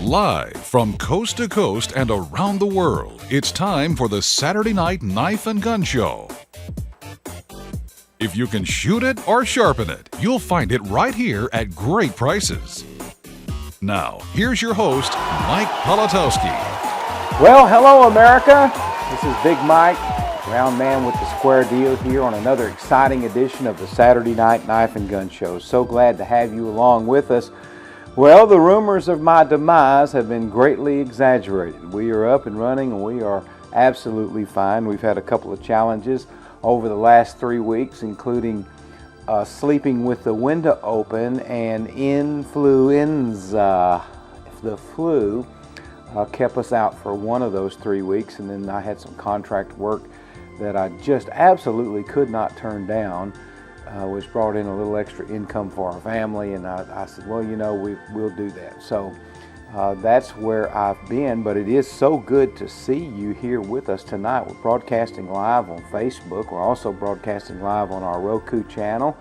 Live from coast to coast and around the world, it's time for the Saturday Night Knife and Gun Show. If you can shoot it or sharpen it, you'll find it right here at great prices. Now, here's your host, Mike Politowski. Well, hello, America. This is Big Mike, round man with the square deal here on another exciting edition of the Saturday Night Knife and Gun Show. So glad to have you along with us. Well, the rumors of my demise have been greatly exaggerated. We are up and running and we are absolutely fine. We've had a couple of challenges over the last 3 weeks, including sleeping with the window open and influenza. The flu kept us out for one of those 3 weeks, and then I had some contract work that I just absolutely could not turn down, which brought in a little extra income for our family, and I said, well, you know, we'll do that. So that's where I've been, but it is so good to see you here with us tonight. We're broadcasting live on Facebook. We're also broadcasting live on our Roku channel,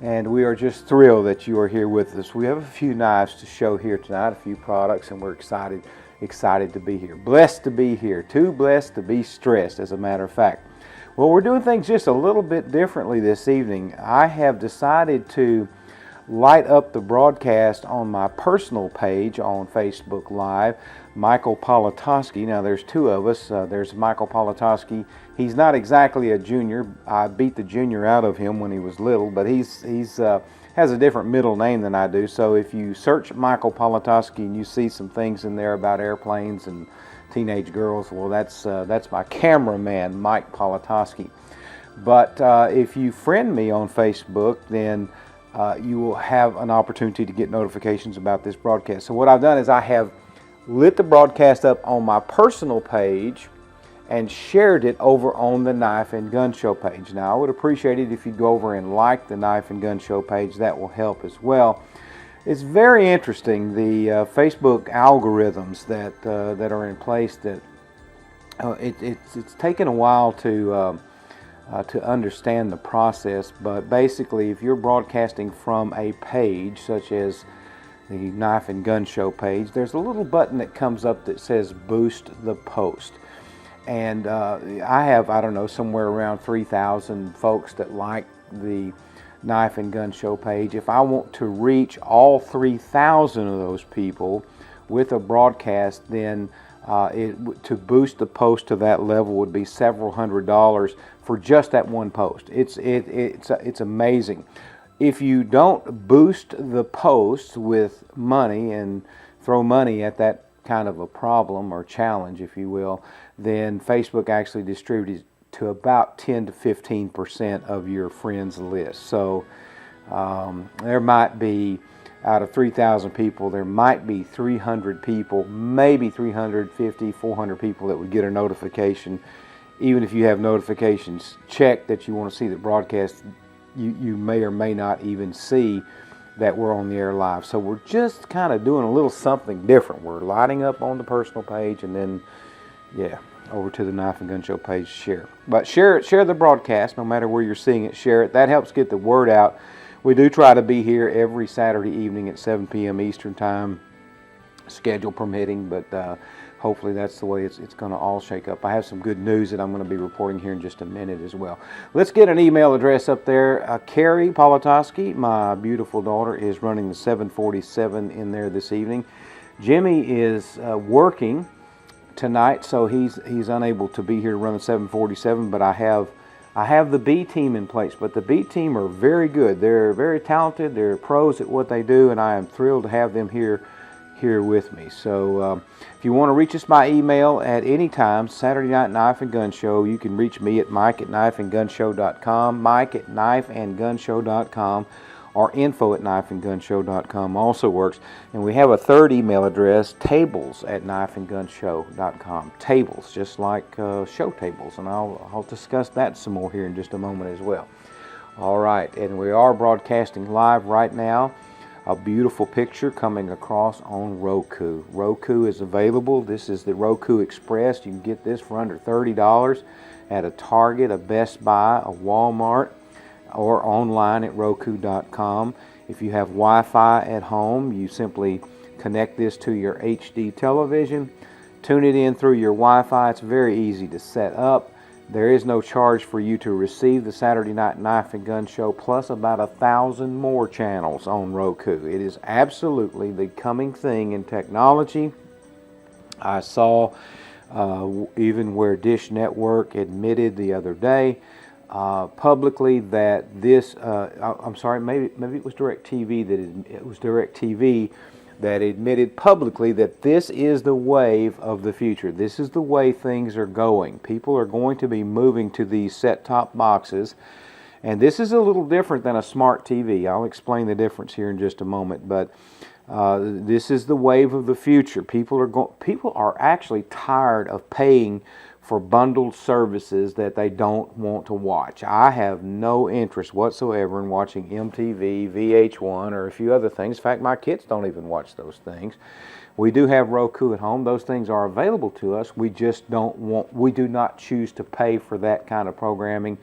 and we are just thrilled that you are here with us. We have a few knives to show here tonight, a few products, and we're excited to be here. Blessed to be here. Too blessed to be stressed, as a matter of fact. Well, we're doing things just a little bit differently this evening. I have decided to light up the broadcast on my personal page on Facebook Live, Michael Politowski. Now, there's two of us. There's Michael Politowski. He's not exactly a junior. I beat the junior out of him when he was little, but he's has a different middle name than I do. So if you search Michael Politowski and you see some things in there about airplanes and teenage girls, well, that's my cameraman, Mike Politowski. But if you friend me on Facebook, then you will have an opportunity to get notifications about this broadcast. So what I've done is I have lit the broadcast up on my personal page and shared it over on the Knife and Gun Show page. Now, I would appreciate it if you go over and like the Knife and Gun Show page. That will help as well. It's very interesting, the Facebook algorithms that are in place. That it's taken a while to understand the process, but basically, if you're broadcasting from a page such as the Knife and Gun Show page, there's a little button that comes up that says Boost the Post. And I have, I don't know, somewhere around 3,000 folks that like the Knife and Gun Show page. If I want to reach all 3,000 of those people with a broadcast, then to boost the post to that level would be several $100s for just that one post. It's amazing. If you don't boost the posts with money and throw money at that kind of a problem or challenge, if you will, then Facebook actually distributes to about 10 to 15% of your friends list. So there might be, out of 3,000 people, there might be 300 people, maybe 350, 400 people that would get a notification. Even if you have notifications checked that you want to see the broadcast, you may or may not even see that we're on the air live. So we're just kind of doing a little something different. We're lighting up on the personal page and then, over to the Knife and Gun Show page, share. But share the broadcast, no matter where you're seeing it, share it. That helps get the word out. We do try to be here every Saturday evening at 7 p.m. Eastern Time, schedule permitting, but hopefully that's the way it's going to all shake up. I have some good news that I'm going to be reporting here in just a minute as well. Let's get an email address up there. Carrie Politowski, my beautiful daughter, is running the 747 in there this evening. Jimmy is working tonight, so he's unable to be here to run the 747, but I have the B team in place. But the B team are very good. They're very talented. They're pros at what they do, and I am thrilled to have them here with me. So if you want to reach us by email at any time, Saturday Night Knife and Gun Show, you can reach me at mike@knifeandgunshow.com, mike@knifeandgunshow.com, or info@knifeandgunshow.com also works. And we have a third email address, tables@knifeandgunshow.com. Tables, just like show tables, and I'll discuss that some more here in just a moment as well. All right, and we are broadcasting live right now. A beautiful picture coming across on Roku. Roku is available. This is the Roku Express. You can get this for under $30 at a Target, a Best Buy, a Walmart, or online at Roku.com. If you have Wi-Fi at home, you simply connect this to your HD television, tune it in through your Wi-Fi. It's very easy to set up. There is no charge for you to receive the Saturday Night Knife and Gun Show, plus about 1,000 more channels on Roku. It is absolutely the coming thing in technology. I saw even where Dish Network admitted the other day publicly that this, I'm sorry, maybe it was DirecTV that admitted publicly that this is the wave of the future. This is the way things are going. People are going to be moving to these set-top boxes, and this is a little different than a smart TV. I'll explain the difference here in just a moment, but this is the wave of the future. People are actually tired of paying for bundled services that they don't want to watch. I have no interest whatsoever in watching MTV, VH1, or a few other things. In fact, my kids don't even watch those things. We do have Roku at home. Those things are available to us. We just we do not choose to pay for that kind of programming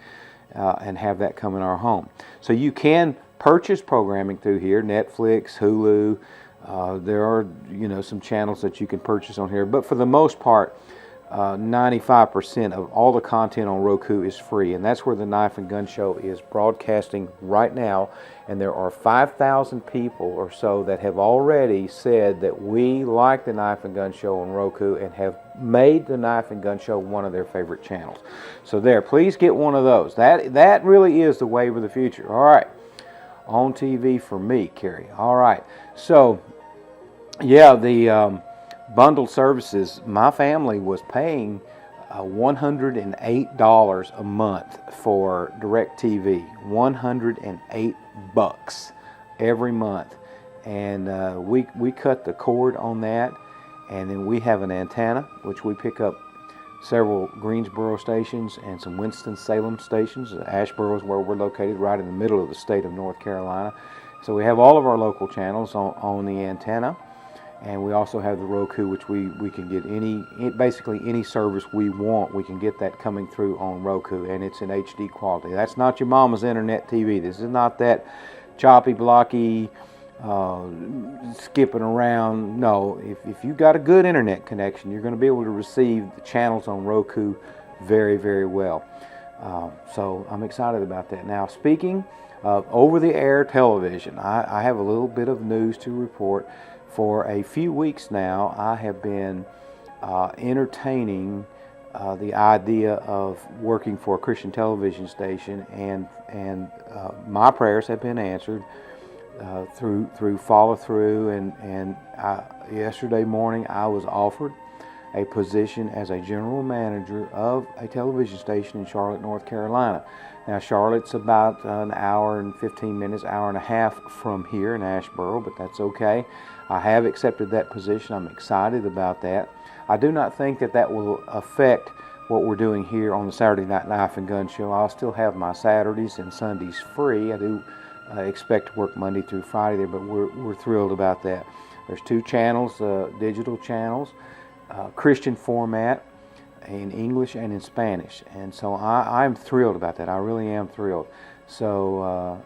and have that come in our home. So you can purchase programming through here, Netflix, Hulu. There are, some channels that you can purchase on here, but for the most part, 95% of all the content on Roku is free, and that's where the Knife and Gun Show is broadcasting right now. And there are 5,000 people or so that have already said that we like the Knife and Gun Show on Roku and have made the Knife and Gun Show one of their favorite channels. So please get one of those. That really is the wave of the future. All right, on TV for me, Carrie. All right, so yeah, the bundled services, my family was paying $108 a month for DirecTV. $108 every month, and we cut the cord on that, and then we have an antenna which we pick up several Greensboro stations and some Winston-Salem stations. Asheboro is where we're located, right in the middle of the state of North Carolina. So we have all of our local channels on the antenna. And we also have the Roku, which we can get basically any service we want. We can get that coming through on Roku, and it's in HD quality. That's not your mama's internet TV. This is not that choppy, blocky, skipping around. No, if you've got a good internet connection, you're going to be able to receive the channels on Roku very, very well. So I'm excited about that. Now, speaking of over-the-air television, I have a little bit of news to report. For a few weeks now, I have been entertaining the idea of working for a Christian television station, and my prayers have been answered through follow through. And yesterday morning, I was offered a position as a general manager of a television station in Charlotte, North Carolina. Now, Charlotte's about an hour and 15 minutes, hour and a half from here in Asheboro, but that's okay. I have accepted that position. I'm excited about that. I do not think that will affect what we're doing here on the Saturday Night Knife and Gun Show. I'll still have my Saturdays and Sundays free. I do expect to work Monday through Friday there, but we're thrilled about that. There's 2 channels, digital channels, Christian format, in English and in Spanish, and so I'm thrilled about that. I really am thrilled. So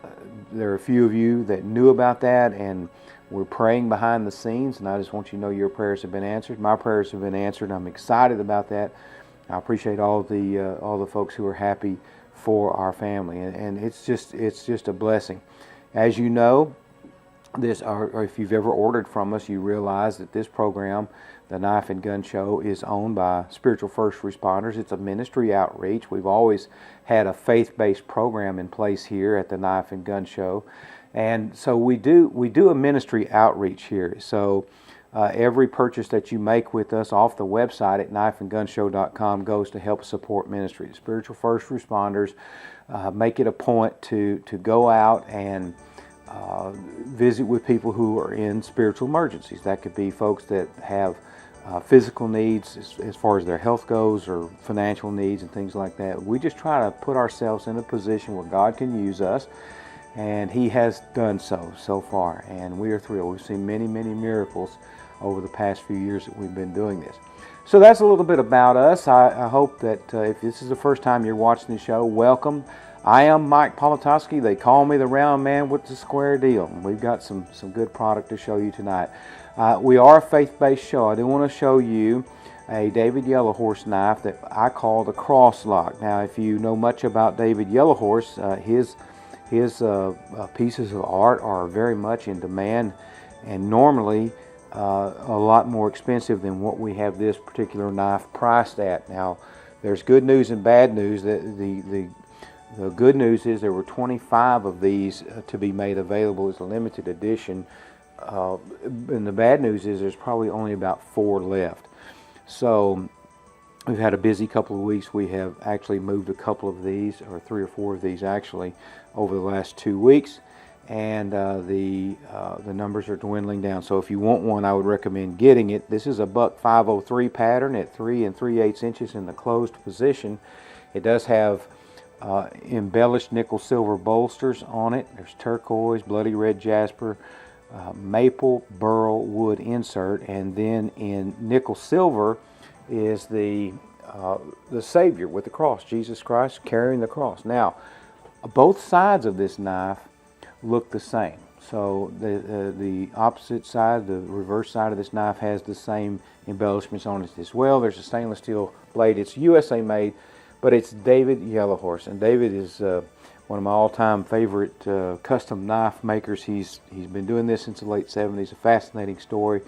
there are a few of you that knew about that, and we're praying behind the scenes, and I just want you to know your prayers have been answered. My prayers have been answered. I'm excited about that. I appreciate all the folks who are happy for our family, and it's just a blessing. As you know, or if you've ever ordered from us, you realize that this program, the Knife and Gun Show, is owned by spiritual first responders. It's a ministry outreach. We've always had a faith-based program in place here at the Knife and Gun Show, and so we do a ministry outreach here. So every purchase that you make with us off the website at knifeandgunshow.com goes to help support ministry. The spiritual first responders make it a point to go out and visit with people who are in spiritual emergencies. That could be folks that have physical needs as far as their health goes, or financial needs and things like that. We just try to put ourselves in a position where God can use us, and He has done so far, and we are thrilled. We've seen many, many miracles over the past few years that we've been doing this. So that's a little bit about us. I hope that if this is the first time you're watching the show, welcome. I am Mike Politowski. They call me the round man with the square deal. We've got some good product to show you tonight. We are a faith-based show. I do want to show you a David Yellowhorse knife that I call the cross lock. Now, if you know much about David Yellowhorse, his pieces of art are very much in demand, and normally a lot more expensive than what we have this particular knife priced at. Now, there's good news and bad news. The good news is there were 25 of these to be made available as a limited edition. And the bad news is there's probably only about 4 left. So we've had a busy couple of weeks. We have actually moved a couple of these, or 3 or 4 of these actually, over the last 2 weeks. And the numbers are dwindling down. So if you want one, I would recommend getting it. This is a buck 503 pattern at 3 3/8 inches in the closed position. It does have embellished nickel silver bolsters on it. There's turquoise, bloody red jasper, maple burl wood insert, and then in nickel silver is the Savior with the cross, Jesus Christ carrying the cross. Now, both sides of this knife look the same. So the opposite side, the reverse side of this knife, has the same embellishments on it as well. There's a stainless steel blade. It's USA made, but it's David Yellowhorse, and David is one of my all-time favorite custom knife makers. He's been doing this since the late 70s. A fascinating story,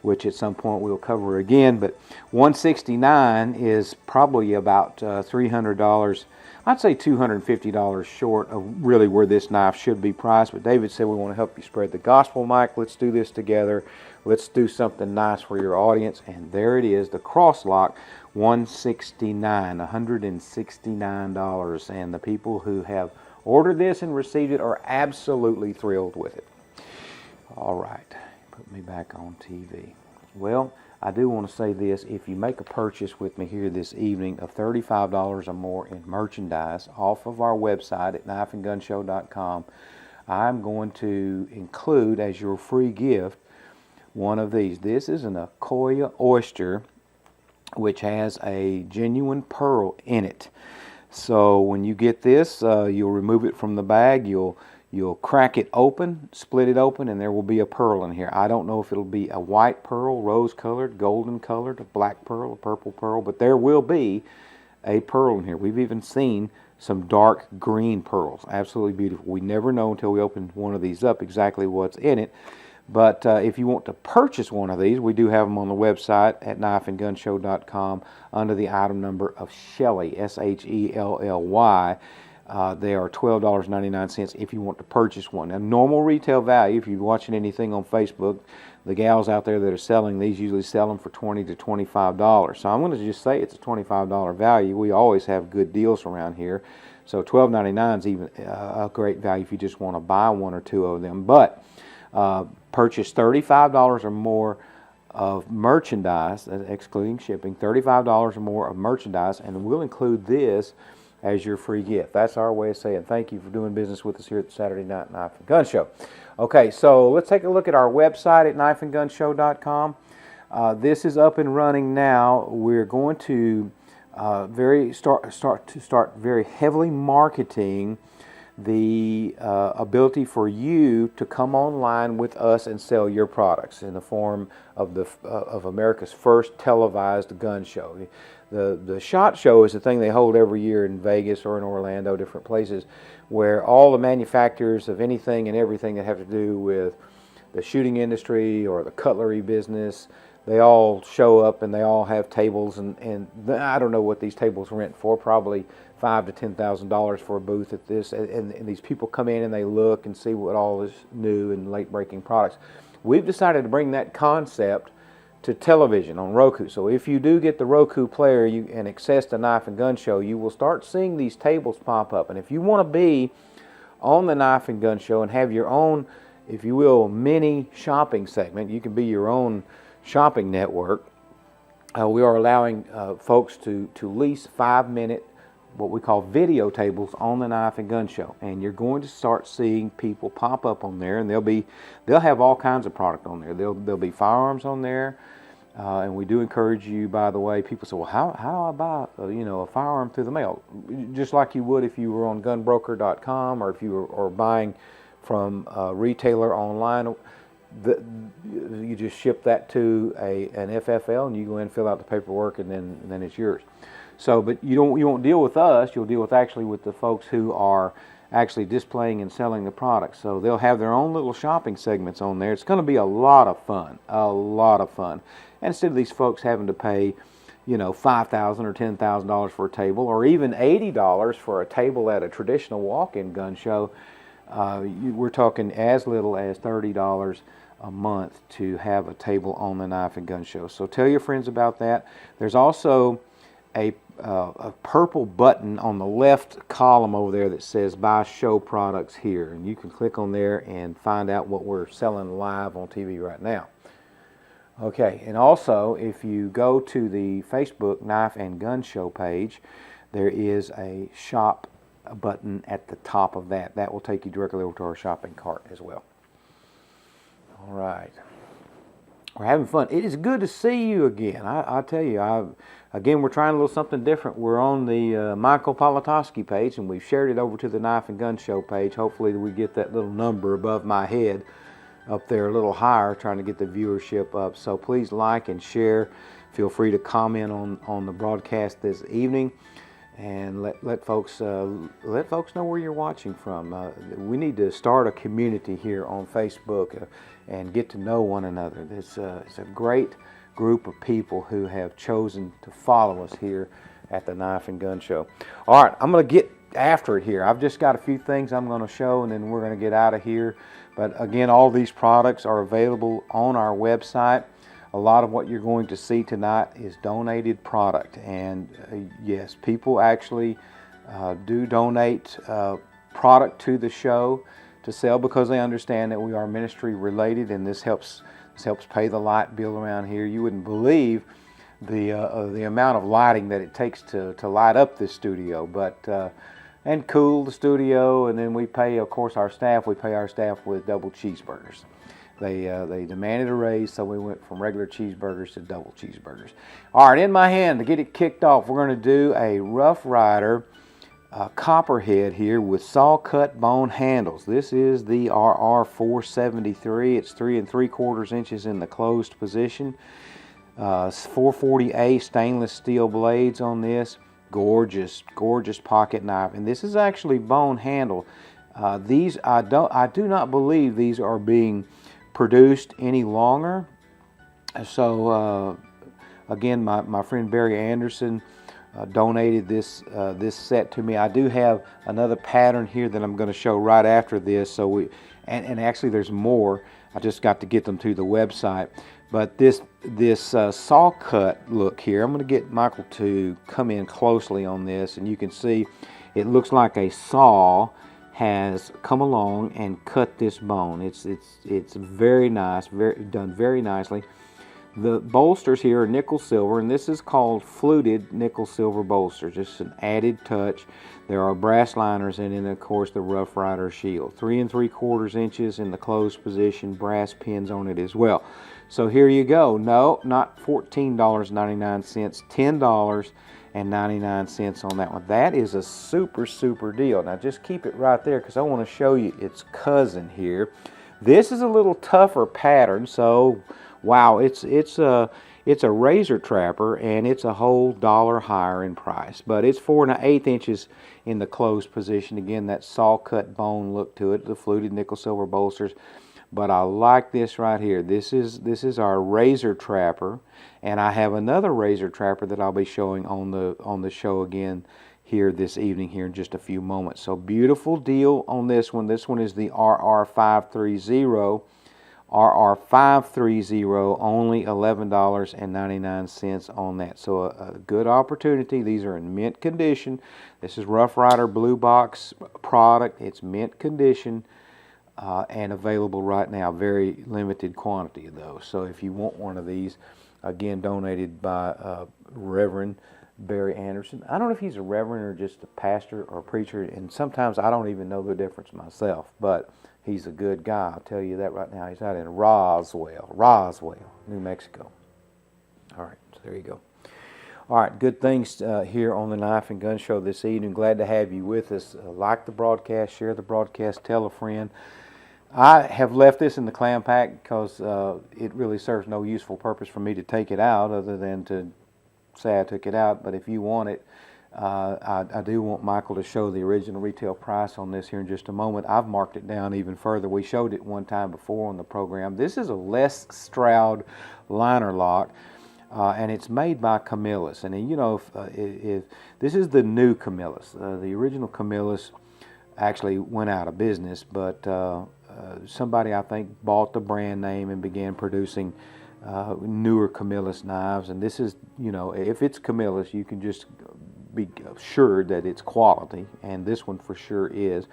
which at some point we'll cover again. But $169 is probably about $300. I'd say $250 short of really where this knife should be priced. But David said, we want to help you spread the gospel, Mike. Let's do this together. Let's do something nice for your audience. And there it is, the cross lock. $169, and the people who have ordered this and received it are absolutely thrilled with it. All right, put me back on TV. Well, I do want to say this: if you make a purchase with me here this evening of $35 or more in merchandise off of our website at knifeandgunshow.com, I'm going to include as your free gift one of these. This is an Akoya oyster, which has a genuine pearl in it. So when you get this, you'll remove it from the bag, you'll crack it open, split it open, and there will be a pearl in here. I don't know if it'll be a white pearl, rose colored, golden colored, a black pearl, a purple pearl, but there will be a pearl in here. We've even seen some dark green pearls. Absolutely beautiful. We never know until we open one of these up exactly what's in it. But if you want to purchase one of these, we do have them on the website at knifeandgunshow.com under the item number of Shelley, S-H-E-L-L-Y. They are $12.99 if you want to purchase one. Now, normal retail value, if you're watching anything on Facebook, the gals out there that are selling these usually sell them for $20 to $25. So I'm going to just say it's a $25 value. We always have good deals around here. So $12.99 is even a great value if you just want to buy 1 or 2 of them. But purchase $35 or more of merchandise, excluding shipping, $35 or more of merchandise, and we'll include this as your free gift. That's our way of saying thank you for doing business with us here at the Saturday Night Knife and Gun Show. Okay, so let's take a look at our website at knifeandgunshow.com. This is up and running now. We're going to start very heavily marketing the ability for you to come online with us and sell your products in the form of America's first televised gun show. The SHOT Show is the thing they hold every year in Vegas or in Orlando, different places, where all the manufacturers of anything and everything that have to do with the shooting industry or the cutlery business, they all show up and they all have tables, and I don't know what these tables rent for, probably $5,000 to $10,000 for a booth at this, and these people come in and they look and see what all is new and late-breaking products. We've decided to bring that concept to television on Roku. So if you do get the Roku player and access the Knife and Gun Show, you will start seeing these tables pop up. And if you want to be on the Knife and Gun Show and have your own, if you will, mini shopping segment, you can be your own shopping network. We are allowing folks to lease 5-minute, what we call video tables on the Knife and Gun Show, and you're going to start seeing people pop up on there, and they'll have all kinds of product on there. There'll be firearms on there. And we do encourage you, by the way. People say, well, how do I buy a firearm through the mail? Just like you would if you were on gunbroker.com, or if you were buying from a retailer online. You just ship that to an FFL, and you go in and fill out the paperwork, and then it's yours. So, but you won't deal with us. You'll deal with the folks who are actually displaying and selling the products. So they'll have their own little shopping segments on there. It's going to be a lot of fun, And instead of these folks having to pay, $5,000 or $10,000 for a table, or even $80 for a table at a traditional walk-in gun show, we're talking as little as $30 a month to have a table on the Knife and Gun Show. So tell your friends about that. There's also a purple button on the left column over there that says Buy Show Products Here, and you can click on there and find out what we're selling live on TV right now. Okay, and also if you go to the Facebook Knife and Gun Show page, there is a shop button at the top of that. That will take you directly over to our shopping cart as well. All right. We're having fun. It is good to see you again. I tell you, again, we're trying a little something different. We're on the Michael Politowski page, and we've shared it over to the Knife and Gun Show page. Hopefully we get that little number above my head up there a little higher, trying to get the viewership up. So please like and share. Feel free to comment on the broadcast this evening, and let folks know where you're watching from. We need to start a community here on Facebook and get to know one another. It's a great group of people who have chosen to follow us here at the Knife and Gun Show. All right, I'm going to get after it here. I've just got a few things I'm going to show, and then we're going to get out of here. But again, all these products are available on our website. A lot of what you're going to see tonight is donated product, and yes, people actually do donate product to the show to sell, because they understand that we are ministry related, and this helps pay the light bill around here. You wouldn't believe the amount of lighting that it takes to light up this studio, and cool the studio, and then we pay, of course, our staff. We pay our staff with double cheeseburgers. They demanded a raise, so we went from regular cheeseburgers to double cheeseburgers. All right, in my hand, to get it kicked off, we're going to do a Rough Rider copperhead here with saw cut bone handles. This is the RR473. It's 3 3/4 inches in the closed position. 440A stainless steel blades on this. Gorgeous pocket knife, and this is actually bone handle. These I do not believe these are being produced any longer. So again, my friend Barry Anderson donated this set to me. I do have another pattern here that I'm going to show right after this. So and actually there's more. I just got to get them to the website. But this saw cut look here, I'm going to get Michael to come in closely on this, and you can see it looks like a saw has come along and cut this bone. It's very nice, done very nicely. The bolsters here are nickel silver, and this is called fluted nickel silver bolster, just an added touch. There are brass liners, and then of course the Rough Rider shield. 3 3/4 inches in the closed position, brass pins on it as well. So here you go. No, not $14.99, $10.99 on that one. That is a super deal. Now just keep it right there, because I want to show you its cousin here. This is a little tougher pattern, so wow, it's a razor trapper, and it's a whole $1 higher in price. But it's 4 1/8 inches in the closed position. Again, that saw cut bone look to it. The fluted nickel silver bolsters. But I like this right here. This is our razor trapper, and I have another razor trapper that I'll be showing on the show again here this evening here in just a few moments. So beautiful deal on this one. This one is the RR530. RR530, only $11.99 on that. So a good opportunity. These are in mint condition. This is Rough Rider Blue Box product. It's mint condition. And available right now, very limited quantity of those. So if you want one of these, again, donated by Reverend Barry Anderson. I don't know if he's a reverend or just a pastor or a preacher, and sometimes I don't even know the difference myself, but he's a good guy. I'll tell you that right now. He's out in Roswell, New Mexico. All right, so there you go. All right, good things here on the Knife and Gun Show this evening. Glad to have you with us. Like the broadcast, share the broadcast, tell a friend. I have left this in the clam pack because it really serves no useful purpose for me to take it out other than to say I took it out. But if you want it, I do want Michael to show the original retail price on this here in just a moment. I've marked it down even further. We showed it one time before on the program. This is a Les Stroud liner lock. And it's made by Camillus, and you know, if this is the new Camillus. The original Camillus actually went out of business, but somebody I think bought the brand name and began producing newer Camillus knives. And this is, you know, if it's Camillus, you can just be assured that it's quality, and this one for sure is.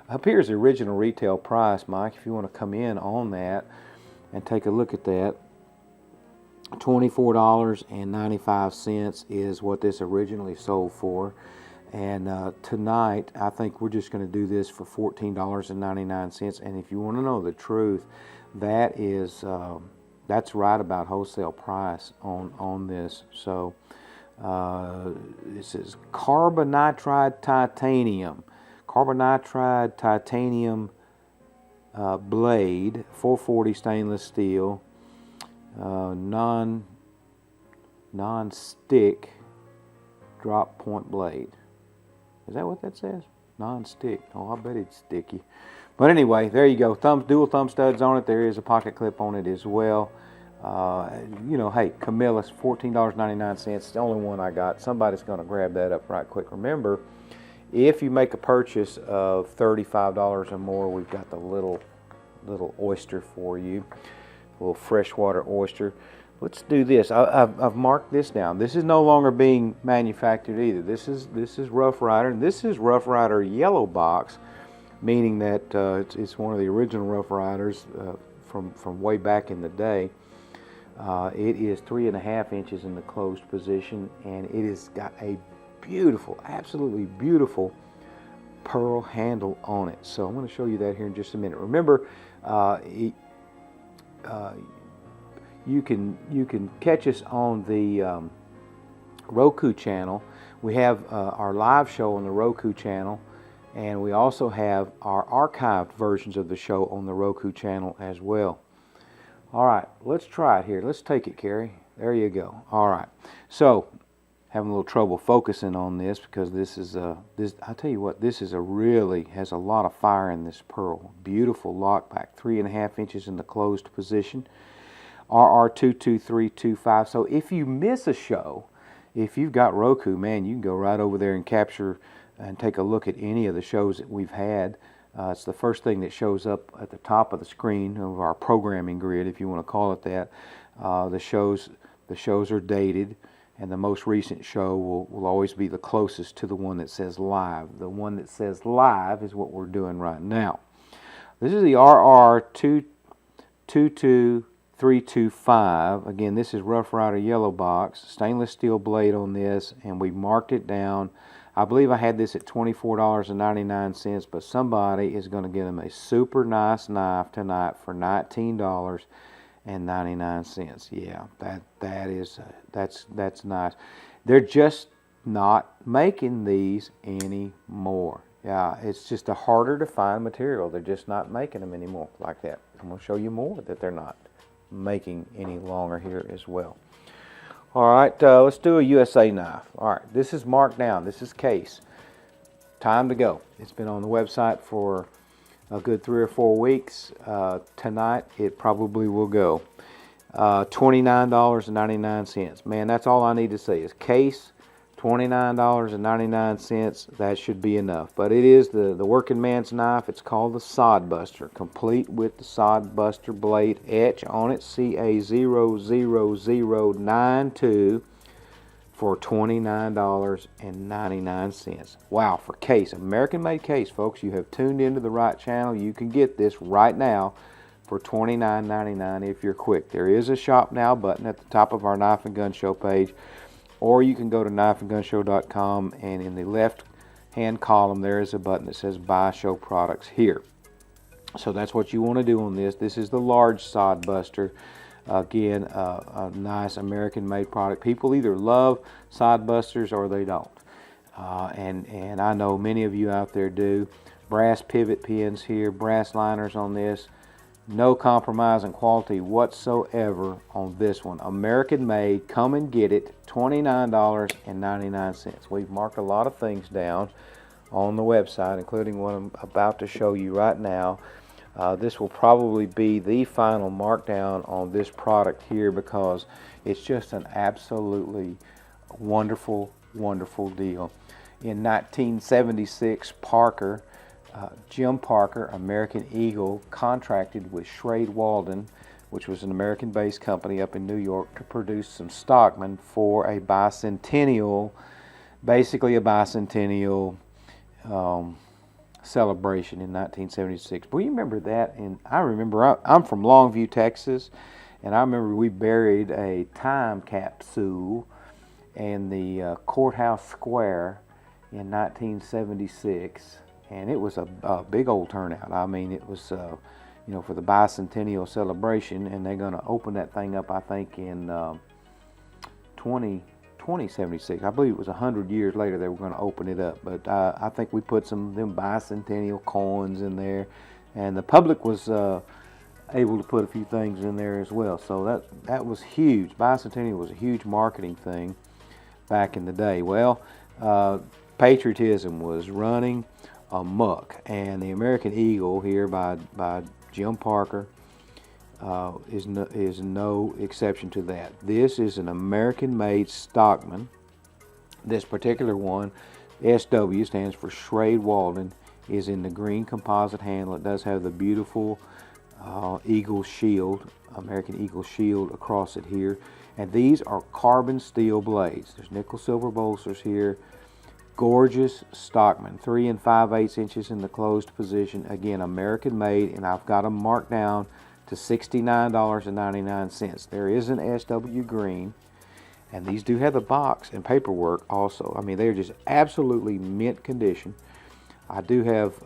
Up here's the original retail price, Mike, if you want to come in on that and take a look at that. $24.95 is what this originally sold for, and tonight I think we're just going to do this for $14.99. And if you want to know the truth, that is that's right about wholesale price on this. So this is carbonitride titanium blade, 440 stainless steel. Non-stick drop point blade. Is that what that says? Non-stick. Oh, I bet it's sticky. But anyway, there you go. Dual thumb studs on it. There is a pocket clip on it as well. You know, hey, Camillus, $14.99. The only one I got. Somebody's going to grab that up right quick. Remember, if you make a purchase of $35 or more, we've got the little oyster for you. Little freshwater oyster. Let's do this. I've marked this down. This is no longer being manufactured either. This is Rough Rider, and this is Rough Rider yellow box, meaning that it's one of the original Rough Riders from way back in the day. It is 3.5 inches in the closed position, and it has got a beautiful, absolutely beautiful pearl handle on it. So I'm going to show you that here in just a minute. Remember, you can catch us on the Roku channel. We have our live show on the Roku channel, and we also have our archived versions of the show on the Roku channel as well. All right, let's try it here. Let's take it, Carrie. There you go. All right. So, having a little trouble focusing on this because this is I tell you what, this is has a lot of fire in this pearl. Beautiful lockback, 3.5 inches in the closed position. RR22325. So if you miss a show, if you've got Roku, man, you can go right over there and capture and take a look at any of the shows that we've had. It's the first thing that shows up at the top of the screen of our programming grid, if you want to call it that. The shows are dated, and the most recent show will always be the closest to the one that says live. The one that says live is what we're doing right now. This is the RR22325. Again, this is Rough Rider yellow box, stainless steel blade on this, and we marked it down. I believe I had this at $24.99, but somebody is going to get them a super nice knife tonight for $19.99. Yeah, that's nice. They're just not making these anymore. Yeah, it's just a harder to find material. They're just not making them anymore like that. I'm going to show you more that they're not making any longer here as well. All right, let's do a USA knife. All right, this is marked down. This is case. Time to go. It's been on the website for a good 3 or 4 weeks. Tonight, it probably will go. $29.99. Man, that's all I need to say is case, $29.99. That should be enough. But it is the working man's knife. It's called the Sod Buster, complete with the Sod Buster blade etch on it, CA00092 for $29.99. Wow, for case, American-made case, folks. You have tuned into the right channel. You can get this right now for $29.99 if you're quick. There is a Shop Now button at the top of our Knife and Gun Show page, or you can go to knifeandgunshow.com, and in the left-hand column there is a button that says Buy Show Products Here. So that's what you want to do on this. This is the large Sod Buster. Again, a nice American-made product. People either love side busters or they don't. And I know many of you out there do. Brass pivot pins here, brass liners on this. No compromise in quality whatsoever on this one. American made, come and get it, $29.99. We've marked a lot of things down on the website, including what I'm about to show you right now. This will probably be the final markdown on this product here because it's just an absolutely wonderful, wonderful deal. In 1976, Jim Parker, American Eagle, contracted with Schrade Walden, which was an American-based company up in New York, to produce some Stockman for a bicentennial, basically a bicentennial celebration in 1976. Well, you remember that, and I remember, I'm from Longview, Texas, and I remember we buried a time capsule in the courthouse square in 1976. And it was a big old turnout. I mean, it was, for the bicentennial celebration, and they're going to open that thing up, I think, in 2076. I believe it was 100 years later they were going to open it up. But I think we put some of them bicentennial coins in there, and the public was able to put a few things in there as well. So that was huge. Bicentennial was a huge marketing thing back in the day. Well, patriotism was running amok, and the American Eagle here by Jim Parker is no exception to that. This is an American-made Stockman. This particular one, SW, stands for Schrade Walden, is in the green composite handle. It does have the beautiful eagle shield, American Eagle shield across it here, and these are carbon steel blades. There's nickel silver bolsters here. Gorgeous Stockman, 3 5/8 inches in the closed position. Again, American made, and I've got them marked down to $69.99. There is an SW green, and these do have the box and paperwork also. I mean, they're just absolutely mint condition. I do have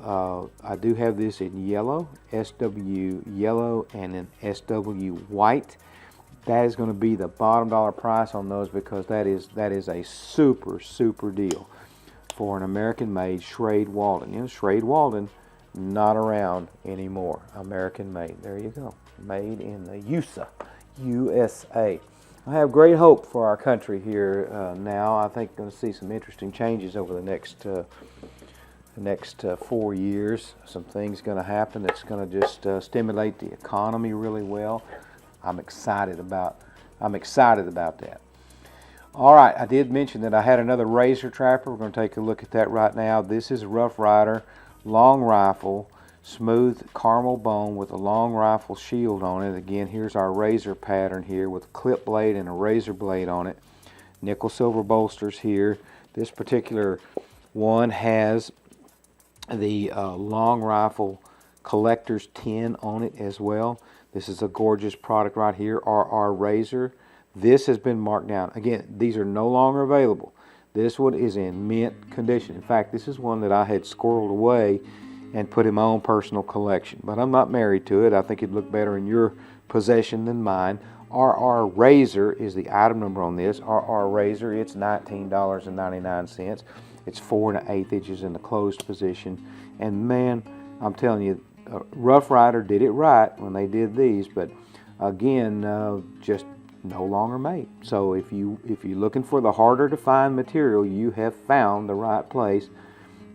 this in yellow, SW yellow, and in SW white. That is going to be the bottom dollar price on those because that is a super deal for an American-made Schrade Walden. Schrade Walden, not around anymore. American-made. There you go. Made in the USA. I have great hope for our country here now. I think going to see some interesting changes over the next 4 years. Some things going to happen that's going to just stimulate the economy really well. I'm excited about that. All right, I did mention that I had another razor trapper. We're going to take a look at that right now. This is a Rough Rider long rifle, smooth caramel bone with a long rifle shield on it. Again, here's our razor pattern here with a clip blade and a razor blade on it. Nickel silver bolsters here. This particular one has the long rifle collector's tin on it as well. This is a gorgeous product right here, RR Razor. This has been marked down. Again, these are no longer available. This one is in mint condition. In fact, this is one that I had squirreled away and put in my own personal collection. But I'm not married to it. I think it'd look better in your possession than mine. RR Razor is the item number on this. RR Razor, it's $19.99. It's 4 1/8 inches in the closed position. And man, I'm telling you, Rough Rider did it right when they did these, but again, just no longer made. So if you're looking for the harder to find material, you have found the right place.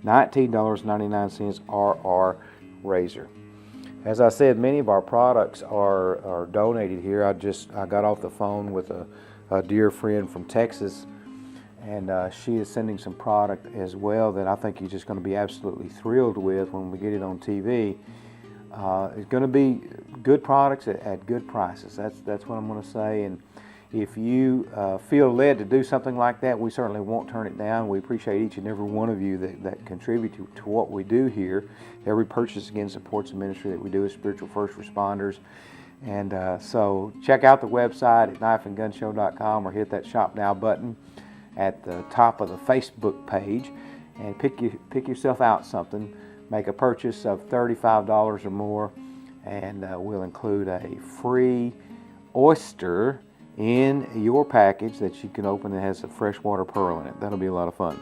$19.99 RR Razor. As I said, many of our products are donated here. I got off the phone with a dear friend from Texas, and she is sending some product as well that I think you're just going to be absolutely thrilled with when we get it on TV. It's going to be good products at good prices. That's what I'm going to say. And if you feel led to do something like that, we certainly won't turn it down. We appreciate each and every one of you that contribute to what we do here. Every purchase, again, supports the ministry that we do as spiritual first responders. And so check out the website at knifeandgunshow.com or hit that Shop Now button at the top of the Facebook page and pick yourself out something. Make a purchase of $35 or more, and we'll include a free oyster in your package that you can open that has a freshwater pearl in it. That'll be a lot of fun.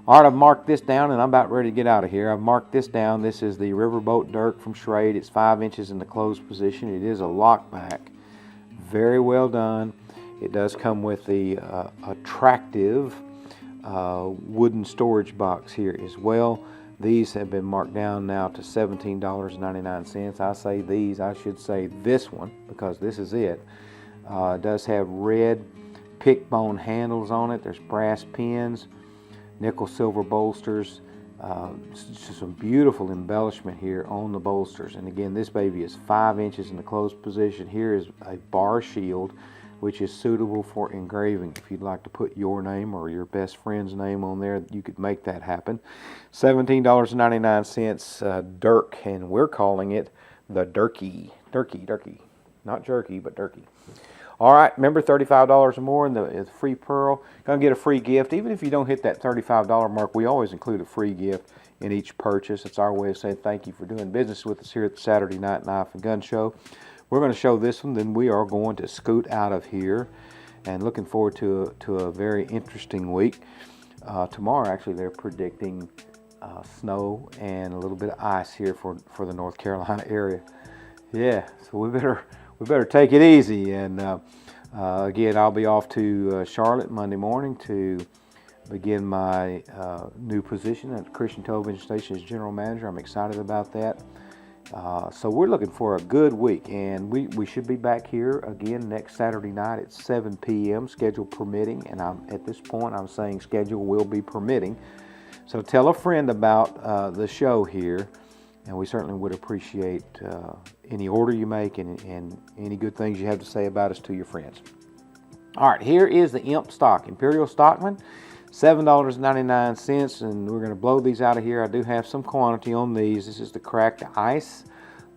All right, I've marked this down and I'm about ready to get out of here. I've marked this down. This is the Riverboat Dirk from Schrade. It's 5 inches in the closed position. It is a lockback. Very well done. It does come with the attractive wooden storage box here as well. These have been marked down now to $17.99. I say these, I should say this one, because this is it. It does have red pick bone handles on it. There's brass pins, nickel silver bolsters. Just some beautiful embellishment here on the bolsters. And again, this baby is 5 inches in the closed position. Here is a bar shield, which is suitable for engraving. If you'd like to put your name or your best friend's name on there, you could make that happen. $17.99 Dirk, and we're calling it the Dirky. Dirky. Not jerky, but Dirky. All right, remember $35 or more in the free pearl. Gonna get a free gift. Even if you don't hit that $35 mark, we always include a free gift in each purchase. It's our way of saying thank you for doing business with us here at the Saturday Night Knife and Gun Show. We're going to show this one, then we are going to scoot out of here, and looking forward to a very interesting week. Tomorrow, actually, they're predicting snow and a little bit of ice here for the North Carolina area. Yeah, so we better take it easy. And again, I'll be off to Charlotte Monday morning to begin my new position at the Christian Television Station as general manager. I'm excited about that. So we're looking for a good week, and we should be back here again next Saturday night at 7 p.m. schedule permitting, and at this point I'm saying schedule will be permitting. So tell a friend about the show here, and we certainly would appreciate any order you make and any good things you have to say about us to your friends. All right, here is the Imp Stock, Imperial Stockman. $7.99, and we're going to blow these out of here. I do have some quantity on these. This is the cracked ice.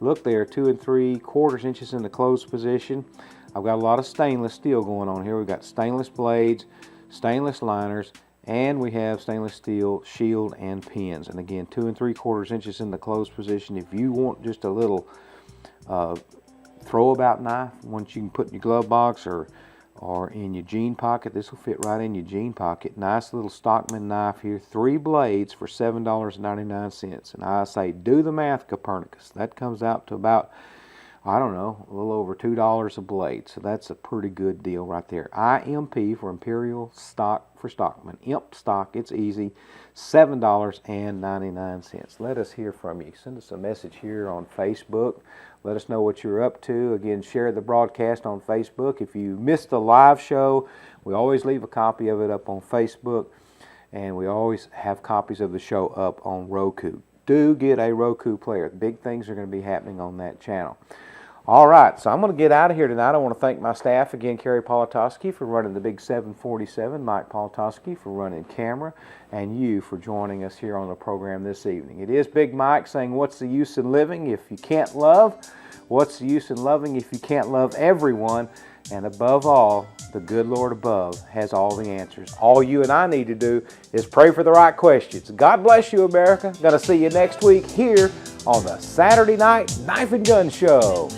Look, they are 2 3/4 inches in the closed position. I've got a lot of stainless steel going on here. We've got stainless blades, stainless liners, and we have stainless steel shield and pins. And again, 2 3/4 inches in the closed position. If you want just a little throw-about knife, one you can put in your glove box or in your jean pocket, this will fit right in your jean pocket. Nice little Stockman knife here. 3 blades for $7.99. And I say, do the math, Copernicus. That comes out to about, I don't know, a little over $2 a blade. So that's a pretty good deal right there. IMP for Imperial Stock for Stockman. Imp Stock, it's easy. $7.99. Let us hear from you. Send us a message here on Facebook. Let us know what you're up to. Again, share the broadcast on Facebook. If you missed the live show, we always leave a copy of it up on Facebook, and we always have copies of the show up on Roku. Do get a Roku player. Big things are going to be happening on that channel. All right, so I'm going to get out of here tonight. I want to thank my staff again, Kerry Politoski for running the big 747, Mike Politoski for running camera, and you for joining us here on the program this evening. It is Big Mike saying, what's the use in living if you can't love? What's the use in loving if you can't love everyone? And above all, the good Lord above has all the answers. All you and I need to do is pray for the right questions. God bless you, America. Gonna see you next week here on the Saturday Night Knife and Gun Show.